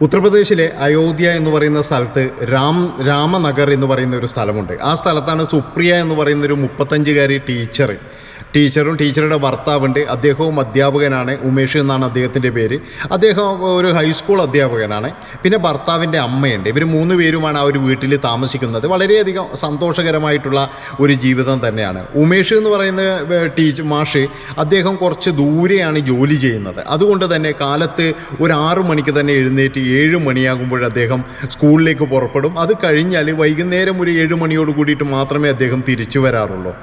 ഉത്തർപ്രദേശിലെ അയോധ്യ എന്ന് പറയുന്ന സ്ഥലത്ത് രാമനഗർ എന്ന് പറയുന്ന ഒരു സ്ഥലമുണ്ട്. ആ സ്ഥലത്താണ് സുപ്രിയ എന്ന് പറയുന്ന ഒരു 35-കാരി ടീച്ചറും ടീച്ചറുടെ ഭർത്താവുണ്ട്. അദ്ദേഹവും അധ്യാപകനാണ്. ഉമേഷ് എന്നാണ് അദ്ദേഹത്തിൻ്റെ പേര്. അദ്ദേഹം ഒരു ഹൈസ്കൂൾ അധ്യാപകനാണ്. പിന്നെ ഭർത്താവിൻ്റെ അമ്മയുണ്ട്. ഇവർ 3 പേരുമാണ് ആ ഒരു വീട്ടിൽ താമസിക്കുന്നത്. വളരെയധികം സന്തോഷകരമായിട്ടുള്ള ഒരു ജീവിതം തന്നെയാണ്. ഉമേഷ് എന്ന് പറയുന്ന മാഷ് അദ്ദേഹം കുറച്ച് ദൂരെയാണ് ജോലി ചെയ്യുന്നത്. അതുകൊണ്ട് തന്നെ കാലത്ത് ഒരു 6 മണിക്ക് തന്നെ എഴുന്നേറ്റ് 7 മണിയാകുമ്പോൾ അദ്ദേഹം സ്കൂളിലേക്ക് പുറപ്പെടും. അത് കഴിഞ്ഞാൽ വൈകുന്നേരം ഒരു 7 മണിയോട് കൂടിയിട്ട് മാത്രമേ അദ്ദേഹം തിരിച്ചു വരാറുള്ളൂ.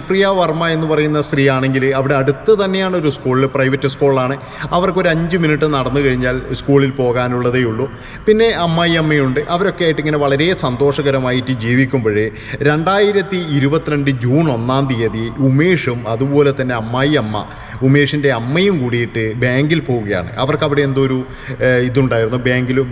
സുപ്രിയ വർമ്മ എന്ന് പറയുന്ന സ്ത്രീ ആണെങ്കിൽ അവിടെ അടുത്ത് തന്നെയാണ് ഒരു സ്കൂളിൽ, പ്രൈവറ്റ് സ്കൂളാണ്. അവർക്കൊരു 5 മിനിറ്റ് നടന്നു കഴിഞ്ഞാൽ സ്കൂളിൽ പോകാനുള്ളതേ ഉള്ളൂ. പിന്നെ അമ്മയുണ്ട്. അവരൊക്കെ ആയിട്ട് ഇങ്ങനെ വളരെ സന്തോഷകരമായിട്ട് ജീവിക്കുമ്പോഴേ 2022 ജൂൺ 1-ാം തീയതി ഉമേഷും അതുപോലെ തന്നെ ഉമേഷിൻ്റെ അമ്മയും കൂടിയിട്ട് ബാങ്കിൽ പോവുകയാണ്. അവർക്ക് അവിടെ എന്തോ ഒരു ഇതുണ്ടായിരുന്നു.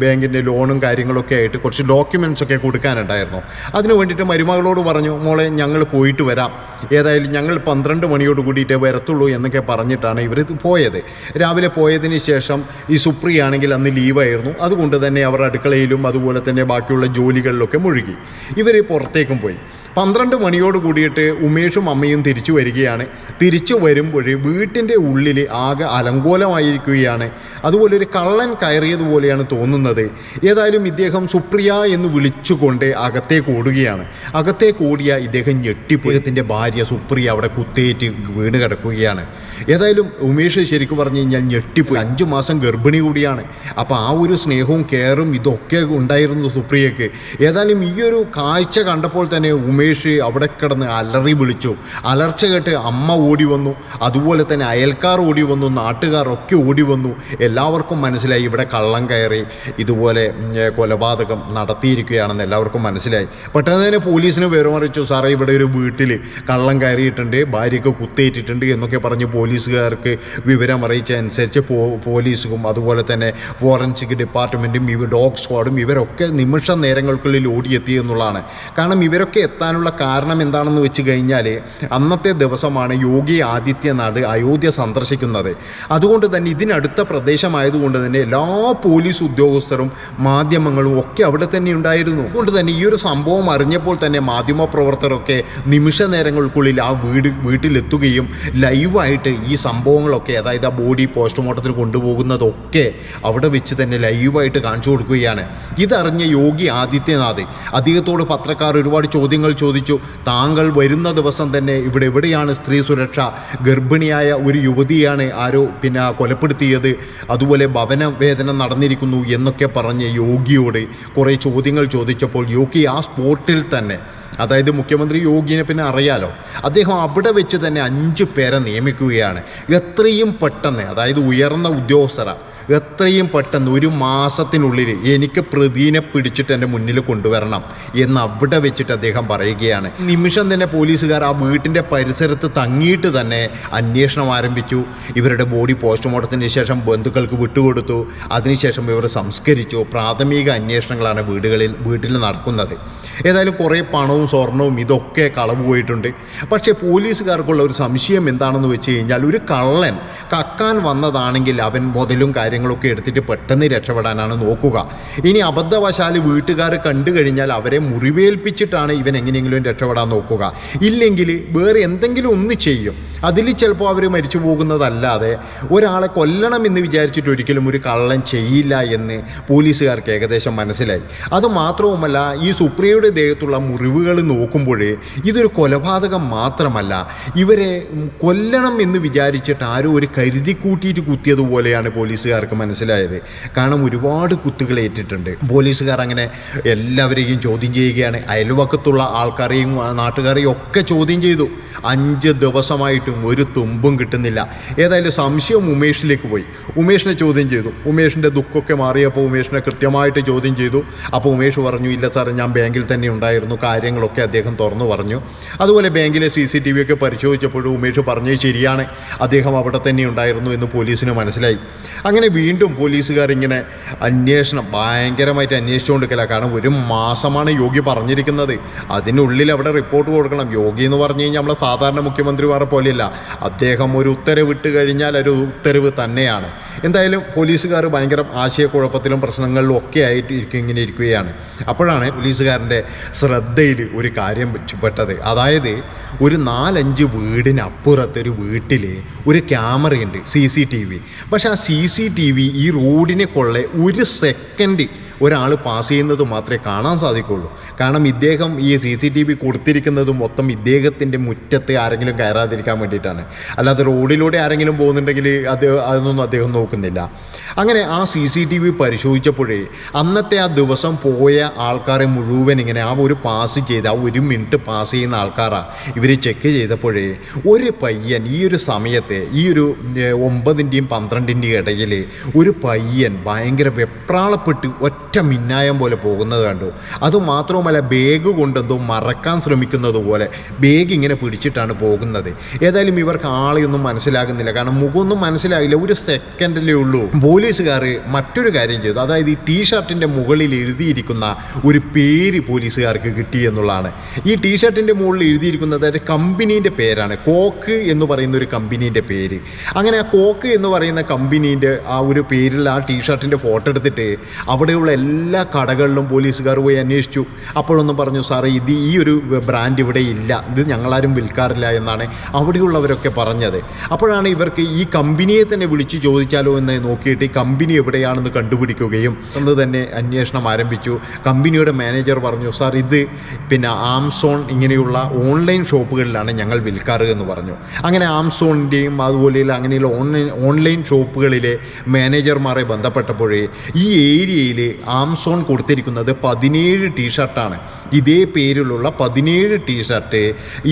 ബാങ്കിൻ്റെ ലോണും കാര്യങ്ങളൊക്കെ ആയിട്ട് കുറച്ച് ഡോക്യുമെൻറ്റ്സ് ഒക്കെ കൊടുക്കാനുണ്ടായിരുന്നു. അതിന് വേണ്ടിയിട്ട് മരുമകളോട് പറഞ്ഞു, മോളെ ഞങ്ങൾ പോയിട്ട് വരാം, ഏതായാലും ഞങ്ങൾ 12 മണിയോട് കൂടിയിട്ടേ വരത്തുള്ളൂ എന്നൊക്കെ പറഞ്ഞിട്ടാണ് ഇവർ പോയത്. രാവിലെ പോയതിന് ശേഷം ഈ സുപ്രിയ ആണെങ്കിൽ അന്ന് ലീവായിരുന്നു. അതുകൊണ്ട് തന്നെ അവർ അടുക്കളയിലും അതുപോലെ തന്നെ ബാക്കിയുള്ള ജോലികളിലൊക്കെ മുഴുകി. ഇവർ പുറത്തേക്കും പോയി. 12 മണിയോട് കൂടിയിട്ട് ഉമേഷും അമ്മയും തിരിച്ചു വരികയാണ്. തിരിച്ചു വരുമ്പോൾ വീട്ടിൻ്റെ ഉള്ളിൽ ആകെ അലങ്കോലമായിരിക്കുകയാണ്. അതുപോലെ ഒരു കള്ളൻ കയറിയതുപോലെയാണ് തോന്നുന്നത്. ഏതായാലും ഇദ്ദേഹം സുപ്രിയ എന്ന് വിളിച്ചുകൊണ്ട് അകത്തേക്ക് ഓടുകയാണ്. അകത്തേക്ക് ഓടിയ ഇദ്ദേഹം ഞെട്ടിപ്പോയി. ഇദ്ദേഹത്തിൻ്റെ ഭാര്യ സുപ്രിയ അവിടെ കുത്തേറ്റ് വീണ് കിടക്കുകയാണ്. ഏതായാലും ഉമേഷ് ശരിക്കും പറഞ്ഞു കഴിഞ്ഞാൽ ഞെട്ടിപ്പോയി. 5 മാസം ഗർഭിണി കൂടിയാണ്. അപ്പോൾ ആ ഒരു സ്നേഹവും കെയറും ഇതൊക്കെ ഉണ്ടായിരുന്നു സുപ്രിയക്ക്. ഏതായാലും ഈ ഒരു കാഴ്ച കണ്ടപ്പോൾ തന്നെ ഉമേഷ് അവിടെ കിടന്ന് അലറി വിളിച്ചു. അലർച്ച കേട്ട് അമ്മ ഓടി വന്നു, അതുപോലെ തന്നെ അയൽക്കാർ ഓടി വന്നു, നാട്ടുകാരൊക്കെ ഓടി വന്നു. എല്ലാവർക്കും മനസ്സിലായി ഇവിടെ കള്ളം കയറി ഇതുപോലെ കൊലപാതകം നടത്തിയിരിക്കുകയാണെന്ന് എല്ലാവർക്കും മനസ്സിലായി. പെട്ടെന്ന് തന്നെ പോലീസിന് വിവരമറിയിച്ചു, സാറേ ഇവിടെ ഒരു വീട്ടിൽ കള്ളം കയറിയിട്ടുണ്ട്, ഭാര്യയ്ക്ക് കുത്തേറ്റിട്ടുണ്ട് എന്നൊക്കെ പറഞ്ഞ് പോലീസുകാർക്ക് വിവരം അറിയിച്ചതനുസരിച്ച് പോലീസും അതുപോലെ തന്നെ ഫോറൻസിക് ഡിപ്പാർട്ട്മെൻറ്റും ഡോഗ് സ്ക്വാഡും ഇവരൊക്കെ നിമിഷ നേരങ്ങൾക്കുള്ളിൽ ഓടിയെത്തി എന്നുള്ളതാണ്. കാരണം ഇവരൊക്കെ എത്താനുള്ള കാരണം എന്താണെന്ന് വെച്ച് കഴിഞ്ഞാൽ അന്നത്തെ ദിവസമാണ് യോഗി ആദിത്യനാഥ് അയോധ്യ സന്ദർശിക്കുന്നത്. അതുകൊണ്ട് തന്നെ ഇതിനടുത്ത പ്രദേശമായതുകൊണ്ട് തന്നെ എല്ലാ പോലീസ് ഉദ്യോഗസ്ഥരും മാധ്യമങ്ങളും ഒക്കെ അവിടെ തന്നെ ഉണ്ടായിരുന്നു. അതുകൊണ്ട് തന്നെ ഈ ഒരു സംഭവം അറിഞ്ഞപ്പോൾ തന്നെ മാധ്യമപ്രവർത്തകരൊക്കെ നിമിഷ നേരങ്ങൾക്കുള്ളിൽ ആ വീട്ടിലെത്തുകയും ലൈവായിട്ട് ഈ സംഭവങ്ങളൊക്കെ, അതായത് ആ ബോഡി പോസ്റ്റ്മോർട്ടത്തിന് കൊണ്ടുപോകുന്നതൊക്കെ അവിടെ വെച്ച് തന്നെ ലൈവായിട്ട് കാണിച്ചു കൊടുക്കുകയാണ്. ഇതറിഞ്ഞ യോഗി ആദിത്യനാഥ് അദ്ദേഹത്തോട് പത്രക്കാർ ഒരുപാട് ചോദ്യങ്ങൾ ചോദിച്ചു. താങ്കൾ വരുന്ന ദിവസം തന്നെ ഇവിടെ എവിടെയാണ് സ്ത്രീ സുരക്ഷ, ഗർഭിണിയായ ഒരു യുവതിയാണ് ആരോ കൊലപ്പെടുത്തിയത്, അതുപോലെ ഭവനവേദന നടന്നിരിക്കുന്നു എന്നൊക്കെ പറഞ്ഞ് യോഗിയോട് കുറേ ചോദ്യങ്ങൾ ചോദിച്ചപ്പോൾ യോഗി ആ സ്പോട്ടിൽ തന്നെ, അതായത് മുഖ്യമന്ത്രി യോഗിനെ പിന്നെ അറിയാലോ, അദ്ദേഹം അവിടെ വെച്ച് തന്നെ 5 പേരെ നിയമിക്കുകയാണ്. എത്രയും പെട്ടെന്ന്, അതായത് ഉയർന്ന ഉദ്യോഗസ്ഥരാണ്, എത്രയും പെട്ടെന്ന് 1 മാസത്തിനുള്ളിൽ എനിക്ക് പ്രതിനെ പിടിച്ചിട്ട് എൻ്റെ മുന്നിൽ കൊണ്ടുവരണം എന്ന് അവിടെ വെച്ചിട്ട് അദ്ദേഹം പറയുകയാണ്. നിമിഷം തന്നെ പോലീസുകാർ ആ വീട്ടിൻ്റെ പരിസരത്ത് തങ്ങിയിട്ട് തന്നെ അന്വേഷണം ആരംഭിച്ചു. ഇവരുടെ ബോഡി പോസ്റ്റ്മോർട്ടത്തിന് ശേഷം ബന്ധുക്കൾക്ക് വിട്ടുകൊടുത്തു. അതിനുശേഷം ഇവർ സംസ്കരിച്ചു. പ്രാഥമിക അന്വേഷണങ്ങളാണ് വീട്ടിൽ നടക്കുന്നത്. ഏതായാലും കുറേ പണവും സ്വർണവും ഇതൊക്കെ കളവ് പോയിട്ടുണ്ട്. പക്ഷേ പോലീസുകാർക്കുള്ള ഒരു സംശയം എന്താണെന്ന് വെച്ച് കഴിഞ്ഞാൽ, ഒരു കള്ളൻ കക്കാൻ വന്നതാണെങ്കിൽ അവൻ മുതലും കാര്യങ്ങളൊക്കെ എടുത്തിട്ട് പെട്ടെന്ന് രക്ഷപ്പെടാനാണ് നോക്കുക. ഇനി അബദ്ധവശാൽ വീട്ടുകാർ കണ്ടു കഴിഞ്ഞാൽ അവരെ മുറിവേൽപ്പിച്ചിട്ടാണ് ഇവൻ എങ്ങനെയെങ്കിലും രക്ഷപ്പെടാൻ നോക്കുക. ഇല്ലെങ്കിൽ വേറെ എന്തെങ്കിലും ഒന്ന് ചെയ്യും. അതിൽ ചിലപ്പോൾ അവർ മരിച്ചു പോകുന്നതല്ലാതെ ഒരാളെ കൊല്ലണം എന്ന് വിചാരിച്ചിട്ട് ഒരിക്കലും ഒരു കള്ളൻ ചെയ്യില്ല എന്ന് പോലീസുകാർക്ക് ഏകദേശം മനസ്സിലായി. അതുമാത്രവുമല്ല, ഈ സുപ്രിയയുടെ ദേഹത്തുള്ള മുറിവുകൾ നോക്കുമ്പോഴേ ഇതൊരു കൊലപാതകം മാത്രമല്ല, ഇവരെ കൊല്ലണം എന്ന് വിചാരിച്ചിട്ട് ആരോ ഒരു കരുതി കൂട്ടിയിട്ട് കുത്തിയതുപോലെയാണ് പോലീസുകാർക്ക് മനസ്സിലായത്. കാരണം ഒരുപാട് കുത്തുകൾ ഏറ്റിട്ടുണ്ട്. പോലീസുകാർ അങ്ങനെ എല്ലാവരെയും ചോദ്യം ചെയ്യുകയാണ്. അയൽവക്കത്തുള്ള ആൾക്കാരെയും നാട്ടുകാരെയും ഒക്കെ ചോദ്യം ചെയ്തു. 5 ദിവസമായിട്ടും ഒരു തുമ്പും കിട്ടുന്നില്ല. ഏതായാലും സംശയം ഉമേഷിലേക്ക് പോയി. ഉമേഷിനെ ചോദ്യം ചെയ്തു. ഉമേഷിൻ്റെ ദുഃഖമൊക്കെ മാറിയപ്പോൾ ഉമേഷിനെ കൃത്യമായിട്ട് ചോദ്യം ചെയ്തു. അപ്പോൾ ഉമേഷ് പറഞ്ഞു, ഇല്ല സാറേ, ഞാൻ ബാങ്കിൽ തന്നെ ഉണ്ടായിരുന്നു, കാര്യങ്ങളൊക്കെ അദ്ദേഹം തുറന്നു പറഞ്ഞു. അതുപോലെ ബാങ്കിലെ CCTV ഒക്കെ പരിശോധിച്ചപ്പോഴും ഉമേഷ് പറഞ്ഞത് ശരിയാണ്, അദ്ദേഹം അവിടെ തന്നെ ഉണ്ടായിരുന്നു എന്ന് പോലീസിന് മനസ്സിലായി. അങ്ങനെ വീണ്ടും പോലീസുകാരിങ്ങനെ അന്വേഷണം ഭയങ്കരമായിട്ട് അന്വേഷിച്ചുകൊണ്ടിരിക്കില്ല. കാരണം 1 മാസമാണ് യോഗി പറഞ്ഞിരിക്കുന്നത്. അതിനുള്ളിൽ അവിടെ റിപ്പോർട്ട് കൊടുക്കണം. യോഗി എന്ന് പറഞ്ഞു കഴിഞ്ഞാൽ നമ്മളെ സാധാരണ മുഖ്യമന്ത്രിമാരെ പോലെയല്ല. അദ്ദേഹം ഒരു ഉത്തരവ് ഇട്ട് കഴിഞ്ഞാൽ ഒരു ഉത്തരവ് തന്നെയാണ്. എന്തായാലും പോലീസുകാർ ഭയങ്കര ആശയക്കുഴപ്പത്തിലും പ്രശ്നങ്ങളിലും ഒക്കെ ആയിട്ട് ഇങ്ങനെ ഇരിക്കുകയാണ്. അപ്പോഴാണ് പോലീസുകാരൻ്റെ ശ്രദ്ധയിൽ ഒരു കാര്യം പെട്ടത്. അതായത് ഒരു 4-5 വീടിനപ്പുറത്ത് ഒരു വീട്ടിൽ ഒരു ക്യാമറയുണ്ട്, CCTV. പക്ഷേ ആ CCTV ഈ റോഡിനെ കൊള്ളെ 1 സെക്കൻഡ് ഒരാൾ പാസ് ചെയ്യുന്നത് മാത്രമേ കാണാൻ സാധിക്കുള്ളൂ. കാരണം ഇദ്ദേഹം ഈ CCTV കൊടുത്തിരിക്കുന്നത് മൊത്തം ഇദ്ദേഹത്തിൻ്റെ മുറ്റത്ത് ആരെങ്കിലും കയറാതിരിക്കാൻ വേണ്ടിയിട്ടാണ്. അല്ലാതെ റോഡിലൂടെ ആരെങ്കിലും പോകുന്നുണ്ടെങ്കിൽ അതൊന്നും അദ്ദേഹം നോക്കുന്നില്ല. അങ്ങനെ ആ CCTV പരിശോധിച്ചപ്പോഴേ അന്നത്തെ ആ ദിവസം പോയ ആൾക്കാരെ മുഴുവൻ ഇങ്ങനെ ആ ഒരു പാസ് ചെയ്ത് ആ 1 മിനിറ്റ് പാസ് ചെയ്യുന്ന ആൾക്കാരാണ് ഇവർ ചെക്ക് ചെയ്തപ്പോഴേ ഒരു പയ്യൻ ഈ ഒരു സമയത്ത് ഈ ഒരു 9-ന്റെയും 12-ന്റെയും ഇടയിൽ ഒരു പയ്യൻ ഭയങ്കര വെപ്രാളപ്പെട്ട് ഒറ്റ മിന്നായം പോലെ പോകുന്നത് കണ്ടു. അതുമാത്രവുമല്ല ബാഗ് കൊണ്ടെന്തോ മറക്കാൻ ശ്രമിക്കുന്നത് പോലെ ബാഗ് ഇങ്ങനെ പിടിച്ചിട്ടാണ് പോകുന്നത്. ഏതായാലും ഇവർക്ക് ആളെയൊന്നും മനസ്സിലാകുന്നില്ല. കാരണം മുഖമൊന്നും മനസ്സിലാകില്ല. 1 സെക്കൻഡിലേ ഉള്ളൂ. പോലീസുകാർ മറ്റൊരു കാര്യം ചെയ്തു. അതായത് ഈ ടീഷർട്ടിൻ്റെ മുകളിൽ എഴുതിയിരിക്കുന്ന ഒരു പേര് പോലീസുകാർക്ക് കിട്ടി എന്നുള്ളതാണ്. ഈ ടീഷർട്ടിൻ്റെ മുകളിൽ എഴുതിയിരിക്കുന്നത് ഒരു കമ്പനീൻ്റെ പേരാണ്. കോക്ക് എന്ന് പറയുന്ന ഒരു കമ്പനീൻ്റെ പേര്. അങ്ങനെ ആ കോക്ക് എന്ന് പറയുന്ന കമ്പനീൻ്റെ ആ ഒരു പേരിൽ ആ ടീഷർട്ടിൻ്റെ ഫോട്ടോ എടുത്തിട്ട് അവിടെയുള്ള എല്ലാ കടകളിലും പോലീസുകാർ പോയി അന്വേഷിച്ചു. അപ്പോഴൊന്നും പറഞ്ഞു, സാറേ ഇത് ഈ ഒരു ബ്രാൻഡ് ഇവിടെ ഇല്ല, ഇത് ഞങ്ങളാരും വിൽക്കാറില്ല എന്നാണ് അവിടെയുള്ളവരൊക്കെ പറഞ്ഞത്. അപ്പോഴാണ് ഇവർക്ക് ഈ കമ്പനിയെ തന്നെ വിളിച്ച് ചോദിച്ചാലോ എന്ന് നോക്കിയിട്ട് ഈ കമ്പനി എവിടെയാണെന്ന് കണ്ടുപിടിക്കുകയും അന്ന് തന്നെ അന്വേഷണം ആരംഭിച്ചു. കമ്പനിയുടെ മാനേജർ പറഞ്ഞു, സാർ ഇത് ആംസോൺ ഇങ്ങനെയുള്ള ഓൺലൈൻ ഷോപ്പുകളിലാണ് ഞങ്ങൾ വിൽക്കാറ് എന്ന് പറഞ്ഞു. അങ്ങനെ ആംസോണിൻ്റെയും അതുപോലെയുള്ള അങ്ങനെയുള്ള ഓൺലൈൻ ഷോപ്പുകളിലെ മാനേജർമാരെ ബന്ധപ്പെട്ടപ്പോഴേ ഈ ഏരിയയിൽ ആംസോൺ കൊടുത്തിരിക്കുന്നത് 17 ടീഷർട്ടാണ്. ഇതേ പേരിലുള്ള 17 ടീഷർട്ട്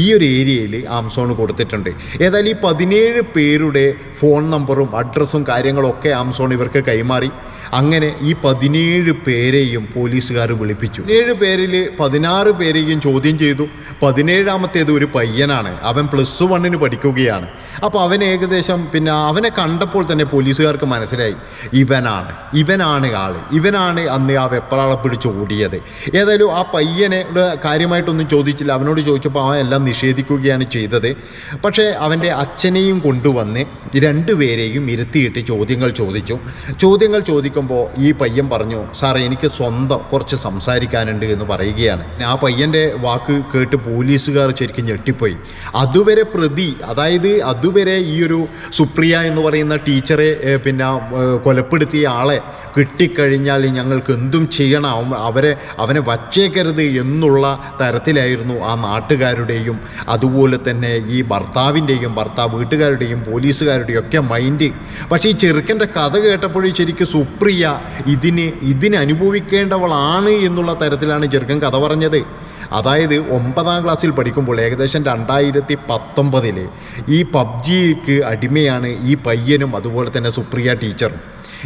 ഈ ഒരു ഏരിയയിൽ ആംസോൺ കൊടുത്തിട്ടുണ്ട്. ഏതായാലും ഈ 17 പേരുടെ ഫോൺ നമ്പറും അഡ്രസ്സും കാര്യങ്ങളൊക്കെ ആംസോൺ ഇവർക്ക് കൈമാറി. അങ്ങനെ ഈ 17 പേരെയും പോലീസുകാർ വിളിപ്പിച്ചു. 17 പേരിൽ 16 പേരെയും ചോദ്യം ചെയ്തു. 17ാമത്തേത് ഒരു പയ്യനാണ്. അവൻ +1 പഠിക്കുകയാണ്. അപ്പോൾ അവൻ ഏകദേശം അവനെ കണ്ടപ്പോൾ തന്നെ പോലീസുകാർക്ക് മനസ്സിലായി ഇവനാണ് ആള്, ഇവനാണ് അന്ന് ആ വെപ്രാളം പിടിച്ച് ഓടിയത്. ഏതായാലും ആ പയ്യനെ കാര്യമായിട്ടൊന്നും ചോദിച്ചില്ല. അവനോട് ചോദിച്ചപ്പോൾ അവൻ എല്ലാം നിഷേധിക്കുകയാണ് ചെയ്തത്. പക്ഷേ അവൻ്റെ അച്ഛനെയും കൊണ്ടുവന്ന് 2 പേരെയും ഇരുത്തിയിട്ട് ചോദ്യങ്ങൾ ചോദിക്കുമ്പോൾ ഈ പയ്യൻ പറഞ്ഞു, സാറേ എനിക്ക് സ്വന്തം കുറച്ച് സംസാരിക്കാനുണ്ട് എന്ന് പറയുകയാണ്. ആ പയ്യൻ്റെ വാക്ക് കേട്ട് പോലീസുകാർ ശരിക്കും ഞെട്ടിപ്പോയി. അതുവരെ പ്രതി, അതായത് അതുവരെ ഈ ഒരു സുപ്രിയ എന്ന് പറയുന്ന ടീച്ചറെ കൊലപ്പെടുത്തിയ ആളെ കിട്ടിക്കഴിഞ്ഞാൽ ഞങ്ങൾക്ക് എന്തും ചെയ്യണം, അവനെ വച്ചേക്കരുത് എന്നുള്ള തരത്തിലായിരുന്നു ആ നാട്ടുകാരുടെയും അതുപോലെ തന്നെ ഈ ഭർത്താവ് വീട്ടുകാരുടെയും പോലീസുകാരുടെയും ഒക്കെ മൈൻഡ്. പക്ഷേ ഈ ചെറുക്കൻ്റെ കഥ കേട്ടപ്പോഴും ശരിക്കും സുപ്രിയ ഇതിന് അനുഭവിക്കേണ്ടവളാണ് എന്നുള്ള തരത്തിലാണ് ചെറുക്കൻ കഥ പറഞ്ഞത്. അതായത് 9ാം ക്ലാസ്സിൽ പഠിക്കുമ്പോൾ ഏകദേശം 2019 ഈ PUBGക്ക് അടിമയാണ് ഈ പയ്യനും അതുപോലെ തന്നെ സുപ്രിയ ടീച്ചറും.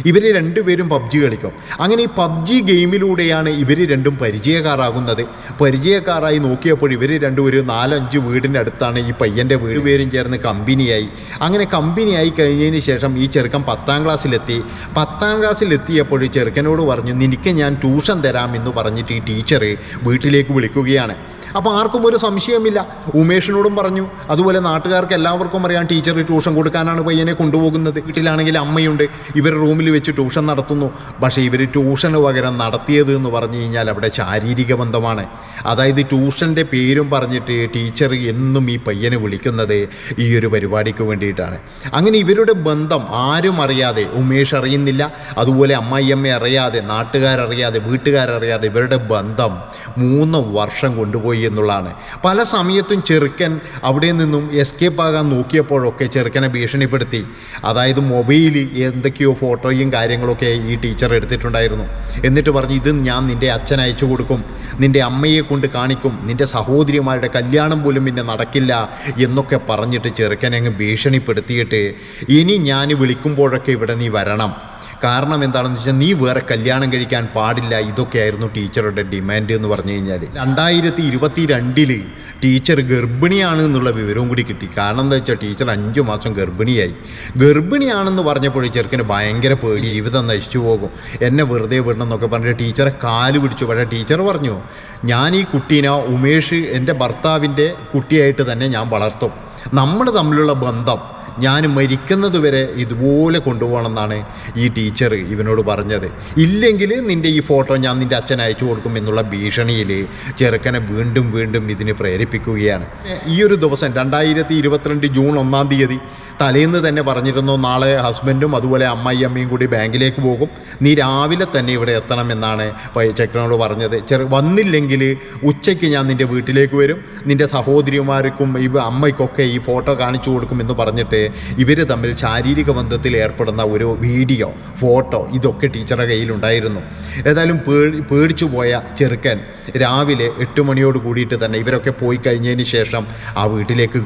ഇവർ 2 പേരും PUBG കളിക്കും. അങ്ങനെ ഈ PUBG ഗെയിമിലൂടെയാണ് ഇവർ 2ഉം പരിചയക്കാരാകുന്നത്. പരിചയക്കാരായി നോക്കിയപ്പോൾ ഇവർ 2 ഒരു 4-5 വീടിൻ്റെ അടുത്താണ് ഈ പയ്യൻ്റെ വീട്. പേരും ചേർന്ന് കമ്പനിയായി. അങ്ങനെ കമ്പനിയായി കഴിഞ്ഞതിന് ശേഷം ഈ ചെറുക്കൻ 10ാം ക്ലാസ്സിലെത്തി. 10ാം ക്ലാസ്സിലെത്തിയപ്പോൾ ചെറുക്കനോട് പറഞ്ഞു, നിനക്ക് ഞാൻ ട്യൂഷൻ തരാം എന്ന് പറഞ്ഞിട്ട് ഈ ടീച്ചർ വീട്ടിലേക്ക് വിളിക്കുകയാണ്. അപ്പോൾ ആർക്കും ഒരു സംശയമില്ല. ഉമേഷിനോടും പറഞ്ഞു, അതുപോലെ നാട്ടുകാർക്ക് എല്ലാവർക്കും അറിയാം ടീച്ചർ ട്യൂഷൻ കൊടുക്കാനാണ് പയ്യനെ കൊണ്ടുപോകുന്നത്. വീട്ടിലാണെങ്കിൽ അമ്മയുണ്ട്, ഇവർ റൂമിൽ വെച്ച് ട്യൂഷൻ നടത്തുന്നു. പക്ഷേ ഇവർ ട്യൂഷന് പകരം നടത്തിയത് എന്ന് പറഞ്ഞു കഴിഞ്ഞാൽ അവിടെ ശാരീരിക ബന്ധമാണ്. അതായത് ട്യൂഷൻ്റെ പേരും പറഞ്ഞിട്ട് ടീച്ചർ എന്നും ഈ പയ്യനെ വിളിക്കുന്നത് ഈ ഒരു പരിപാടിക്ക് വേണ്ടിയിട്ടാണ്. അങ്ങനെ ഇവരുടെ ബന്ധം ആരും അറിയാതെ, ഉമേഷ് അറിയുന്നില്ല, അതുപോലെ അമ്മായിയമ്മ അറിയാതെ, നാട്ടുകാരറിയാതെ, വീട്ടുകാരറിയാതെ ഇവരുടെ ബന്ധം 3 വർഷം കൊണ്ടുപോയി എന്നുള്ളതാണ്. പല സമയത്തും ചെറുക്കൻ അവിടെ നിന്നും എസ്കേപ്പ് ആകാൻ നോക്കിയപ്പോഴൊക്കെ ചെറുക്കനെ ഭീഷണിപ്പെടുത്തി. അതായത് മൊബൈലിൽ എന്തൊക്കെയോ ഫോട്ടോയും കാര്യങ്ങളൊക്കെ ഈ ടീച്ചർ എടുത്തിട്ടുണ്ടായിരുന്നു. എന്നിട്ട് പറഞ്ഞു, ഇത് ഞാൻ നിൻ്റെ അച്ഛൻ അയച്ചു കൊടുക്കും, നിൻ്റെ അമ്മയെ കൊണ്ട് കാണിക്കും, നിൻ്റെ സഹോദരിമാരുടെ കല്യാണം പോലും പിന്നെ നടക്കില്ല എന്നൊക്കെ പറഞ്ഞിട്ട് ചെറുക്കനെ അങ്ങ് ഭീഷണിപ്പെടുത്തിയിട്ട്, ഇനി ഞാൻ വിളിക്കുമ്പോഴൊക്കെ ഇവിടെ നീ വരണം, കാരണം എന്താണെന്ന് വെച്ചാൽ നീ വേറെ കല്യാണം കഴിക്കാൻ പാടില്ല, ഇതൊക്കെയായിരുന്നു ടീച്ചറുടെ ഡിമാൻഡ് എന്ന് പറഞ്ഞു കഴിഞ്ഞാൽ. 2022 ടീച്ചർ ഗർഭിണിയാണ് എന്നുള്ള വിവരവും കൂടി കിട്ടി. കാരണം എന്താ വെച്ചാൽ ടീച്ചർ 5 മാസം ഗർഭിണിയാണെന്ന് പറഞ്ഞപ്പോൾ ചെറുക്കന് ഭയങ്കര പേടി, ജീവിതം നശിച്ചു പോകും, എന്നെ വെറുതെ വിടണം എന്നൊക്കെ പറഞ്ഞിട്ട് ടീച്ചറെ കാല് പിടിച്ചു. പക്ഷേ ടീച്ചർ പറഞ്ഞു, ഞാൻ ഈ കുട്ടീനെ ഉമേഷ് എൻ്റെ ഭർത്താവിൻ്റെ കുട്ടിയായിട്ട് തന്നെ ഞാൻ വളർത്തും, നമ്മൾ തമ്മിലുള്ള ബന്ധം ഞാൻ മരിക്കുന്നത് വരെ ഇതുപോലെ കൊണ്ടുപോകണമെന്നാണ് ഈ ടീച്ചർ ഇവനോട് പറഞ്ഞത്. ഇല്ലെങ്കിൽ നിൻ്റെ ഈ ഫോട്ടോ ഞാൻ നിൻ്റെ അച്ഛൻ അയച്ചു കൊടുക്കും എന്നുള്ള ഭീഷണിയിൽ ചെറുക്കനെ വീണ്ടും ഇതിന് പ്രേരിപ്പിക്കുകയാണ്. ഈ ഒരു ദിവസം 2022 ജൂൺ 1-ാം തീയതി തലേന്ന് തന്നെ പറഞ്ഞിരുന്നു, നാളെ ഹസ്ബൻഡും അതുപോലെ അമ്മയും കൂടി ബാങ്കിലേക്ക് പോകും, നീ രാവിലെ തന്നെ ഇവിടെ എത്തണമെന്നാണ് ചെക്കനോട് പറഞ്ഞത്. വന്നില്ലെങ്കിൽ ഉച്ചയ്ക്ക് ഞാൻ നിൻ്റെ വീട്ടിലേക്ക് വരും, നിൻ്റെ സഹോദരിമാർക്കും അമ്മയ്ക്കൊക്കെ ഈ ഫോട്ടോ കാണിച്ചു കൊടുക്കുമെന്ന് പറഞ്ഞിട്ട് ഇവർ തമ്മിൽ ശാരീരിക ബന്ധത്തിൽ ഏർപ്പെടുന്ന ഒരു വീഡിയോ, ഫോട്ടോ ഇതൊക്കെ ടീച്ചറുടെ കയ്യിലുണ്ടായിരുന്നു. ഏതായാലും പേടിച്ചു പോയ ചെറുക്കൻ രാവിലെ 8 മണിയോട് കൂടിയിട്ട് തന്നെ ഇവരൊക്കെ പോയി കഴിഞ്ഞതിന് ശേഷം ആ വീട്ടിലേക്ക്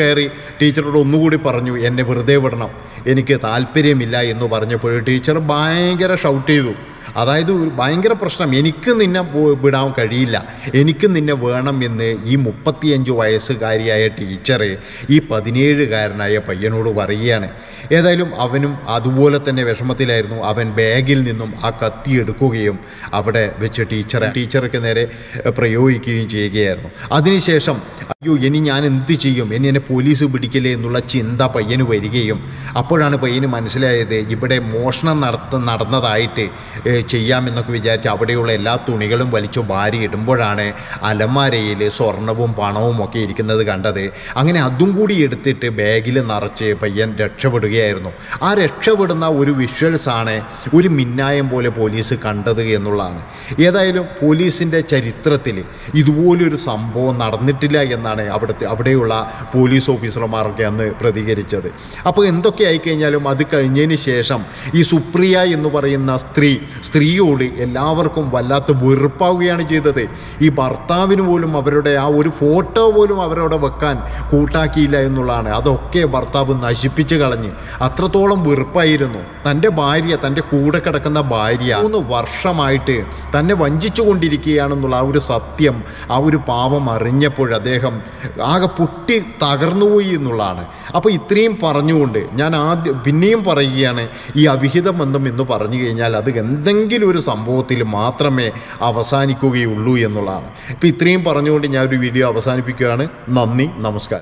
കയറി ടീച്ചറോട് ഒന്നുകൂടി പറഞ്ഞു, എന്നെ വെറുതെ വിടണം, എനിക്ക് താല്പര്യമില്ല എന്ന് പറഞ്ഞപ്പോൾ ടീച്ചർ ഭയങ്കര ഷൗട്ട് ചെയ്തു. അതായത് ഭയങ്കര പ്രശ്നം, എനിക്ക് നിന്നെ വിടാൻ കഴിയില്ല, എനിക്ക് നിന്നെ വേണം എന്ന് ഈ 35 വയസ്സുകാരിയായ ടീച്ചർ ഈ 17കാരനായ പയ്യനോട് പറയുകയാണ്. ഏതായാലും അവനും അതുപോലെ തന്നെ വിഷമത്തിലായിരുന്നു. അവൻ ബാഗിൽ നിന്നും ആ കത്തി എടുക്കുകയും അവിടെ വെച്ച് ടീച്ചർക്ക് നേരെ പ്രയോഗിക്കുകയും ചെയ്യുകയായിരുന്നു. അതിനുശേഷം അയ്യോ ഇനി ഞാൻ എന്ത് ചെയ്യും, എന്നെ പോലീസ് പിടിക്കില്ലേ എന്നുള്ള ചിന്ത പയ്യന് വരികയും അപ്പോഴാണ് പയ്യന് മനസ്സിലായത് ഇവിടെ മോഷണം നടന്നതായിട്ട് ചെയ്യാമെന്നൊക്കെ വിചാരിച്ച് അവിടെയുള്ള എല്ലാ തുണികളും വലിച്ചു വാരി ഇടുമ്പോഴാണ് അലമാരയിൽ സ്വർണവും പണവും ഒക്കെ ഇരിക്കുന്നത് കണ്ടത്. അങ്ങനെ അതും കൂടി എടുത്തിട്ട് ബാഗിൽ നിറച്ച് പയ്യൻ രക്ഷപ്പെടുകയായിരുന്നു. ആ രക്ഷപ്പെടുന്ന ഒരു വിഷ്വൽസാണ് ഒരു മിന്നായം പോലെ പോലീസ് കണ്ടത് എന്നുള്ളതാണ്. ഏതായാലും പോലീസിൻ്റെ ചരിത്രത്തിൽ ഇതുപോലൊരു സംഭവം നടന്നിട്ടില്ല എന്നാണ് അവിടെയുള്ള പോലീസ് ഓഫീസർമാരൊക്കെ അന്ന് പ്രതികരിച്ചത്. അപ്പോൾ എന്തൊക്കെ ആയിക്കഴിഞ്ഞാലും അത് കഴിഞ്ഞതിന് ശേഷം ഈ സുപ്രിയ എന്ന് പറയുന്ന സ്ത്രീയോട് എല്ലാവർക്കും വല്ലാത്ത വെറുപ്പാവുകയാണ് ചെയ്തത്. ഈ ഭർത്താവിന് പോലും അവരുടെ ആ ഒരു ഫോട്ടോ പോലും അവരവിടെ വെക്കാൻ കൂട്ടാക്കിയില്ല എന്നുള്ളതാണ്. അതൊക്കെ ഭർത്താവ് നശിപ്പിച്ച് കളഞ്ഞ് അത്രത്തോളം വെറുപ്പായിരുന്നു. തൻ്റെ ഭാര്യ, തൻ്റെ കൂടെ കിടക്കുന്ന ഭാര്യ 3 വർഷമായിട്ട് തന്നെ വഞ്ചിച്ചു കൊണ്ടിരിക്കുകയാണെന്നുള്ള ആ ഒരു സത്യം ആ ഒരു പാവം അറിഞ്ഞപ്പോൾ അദ്ദേഹം ആകെ പൊട്ടി തകർന്നുപോയി എന്നുള്ളതാണ്. അപ്പോൾ ഇത്രയും പറഞ്ഞുകൊണ്ട് ഞാൻ പിന്നെയും പറയുകയാണ്, ഈ അവിഹിത ബന്ധം എന്ന് പറഞ്ഞു കഴിഞ്ഞാൽ അത് എന്തെങ്കിലും ഒരു സംഭവത്തിൽ മാത്രമേ അവസാനിക്കുകയുള്ളൂ എന്നുള്ളതാണ്. ഇപ്പോൾ ഇത്രയും പറഞ്ഞുകൊണ്ട് ഞാൻ ഒരു വീഡിയോ അവസാനിപ്പിക്കുകയാണ്. നന്ദി, നമസ്കാരം.